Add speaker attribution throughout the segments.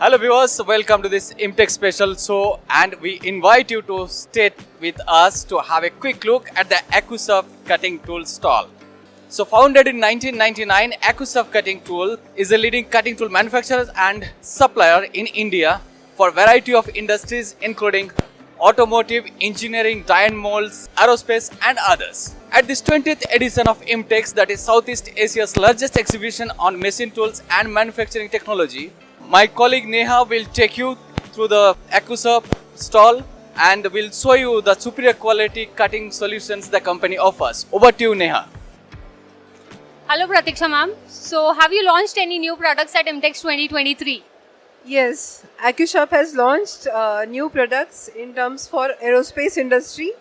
Speaker 1: Hello viewers, welcome to this Imtech special show, and we invite you to stay with us to have a quick look at the Accusharp cutting tool stall. So founded in 1999, Accusharp Cutting Tool is a leading cutting tool manufacturer and supplier in India for a variety of industries including automotive, engineering, die and molds, aerospace and others. At this 20th edition of Imtech, that is Southeast Asia's largest exhibition on machine tools and manufacturing technology, my colleague Neha will take you through the Accusharp stall and will show you the superior quality cutting solutions the company offers. Over to you, Neha.
Speaker 2: Hello Pratiksha ma'am. So have you launched any new products at Imtech 2023?
Speaker 3: Yes, Accusharp has launched new products in terms for aerospace industry.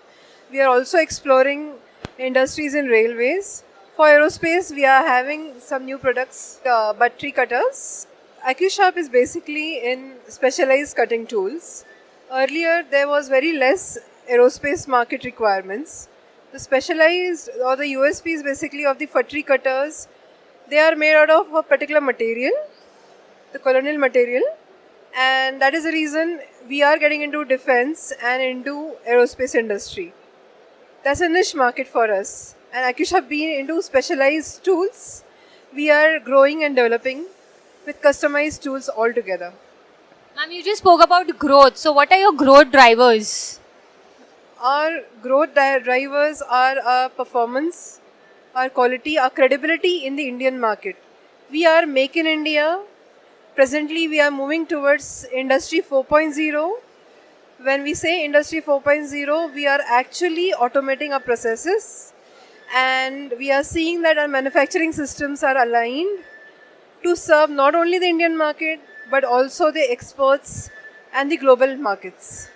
Speaker 3: We are also exploring industries in railways. For aerospace, we are having some new products, battery cutters. Accusharp is basically in specialized cutting tools. Earlier, there was very less aerospace market requirements. The specialized or the USPs basically of the battery cutters, they are made out of a particular material, the colonial material, and that is the reason we are getting into defense and into aerospace industry. That's a niche market for us. And Accusharp being into specialized tools, we are growing and developing with customized tools altogether.
Speaker 2: Ma'am, you just spoke about growth. So what are your growth drivers?
Speaker 3: Our growth drivers are our performance, our quality, our credibility in the Indian market. We are Make in India. Presently, we are moving towards Industry 4.0. When we say Industry 4.0, we are actually automating our processes, and we are seeing that our manufacturing systems are aligned to serve not only the Indian market but also the exports and the global markets.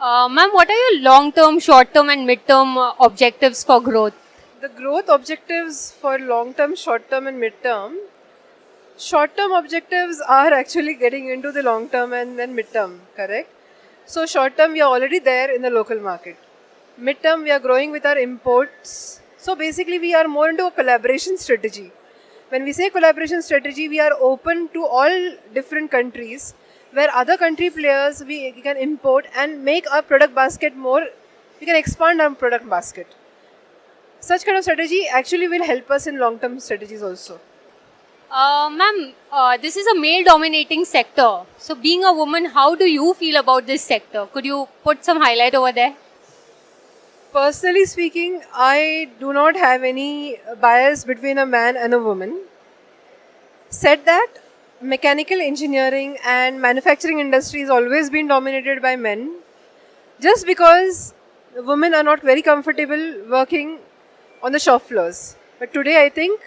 Speaker 2: Ma'am, what are your long-term, short-term and mid-term objectives for growth?
Speaker 3: The growth objectives for long-term, short-term and mid-term. Short-term objectives are actually getting into the long-term and then mid-term, correct? So short-term, we are already there in the local market. Mid-term, we are growing with our imports. So basically, we are more into a collaboration strategy. When we say collaboration strategy, we are open to all different countries where other country players we can import and make our product basket more, we can expand our product basket. Such kind of strategy actually will help us in long-term strategies also.
Speaker 2: Ma'am, this is a male-dominating sector. So being a woman, how do you feel about this sector? Could you put some highlight over there?
Speaker 3: Personally speaking, I do not have any bias between a man and a woman. Said that, mechanical engineering and manufacturing industry has always been dominated by men. Just because women are not very comfortable working on the shop floors. But today I think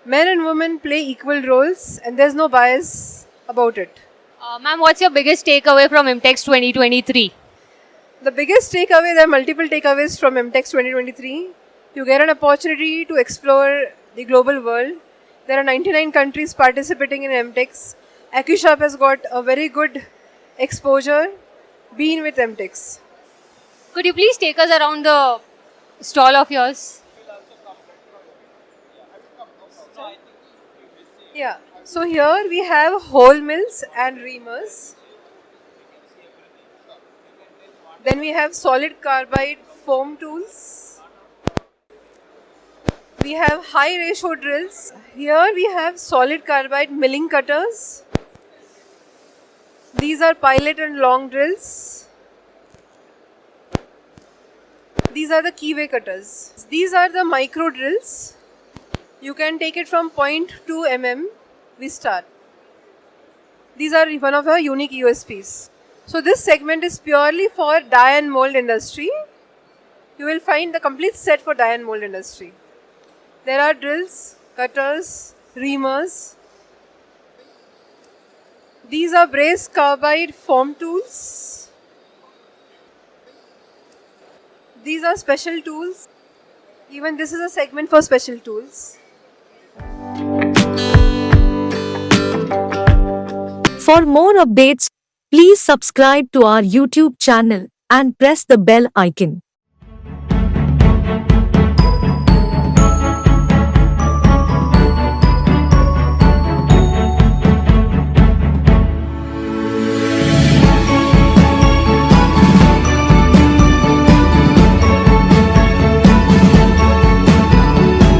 Speaker 3: men and women play equal roles and there's no bias about it.
Speaker 2: Ma'am, what's your biggest takeaway from Imtech 2023?
Speaker 3: The biggest takeaway, there are multiple takeaways from Imtech 2023. You get an opportunity to explore the global world. There are 99 countries participating in Imtech. Accusharp has got a very good exposure being with Imtech.
Speaker 2: Could you please take us around the stall of yours?
Speaker 3: Yeah, so here we have hole mills and reamers. Then we have solid carbide foam tools. We have high ratio drills. Here we have solid carbide milling cutters. These are pilot and long drills. These are the keyway cutters. These are the micro drills. You can take it from 0.2 mm, we start. These are one of our unique USPs. So this segment is purely for die and mold industry. You will find the complete set for die and mold industry. There are drills, cutters, reamers. These are brazed carbide foam tools. These are special tools. Even this is a segment for special tools.
Speaker 4: For more updates, please subscribe to our YouTube channel and press the bell icon.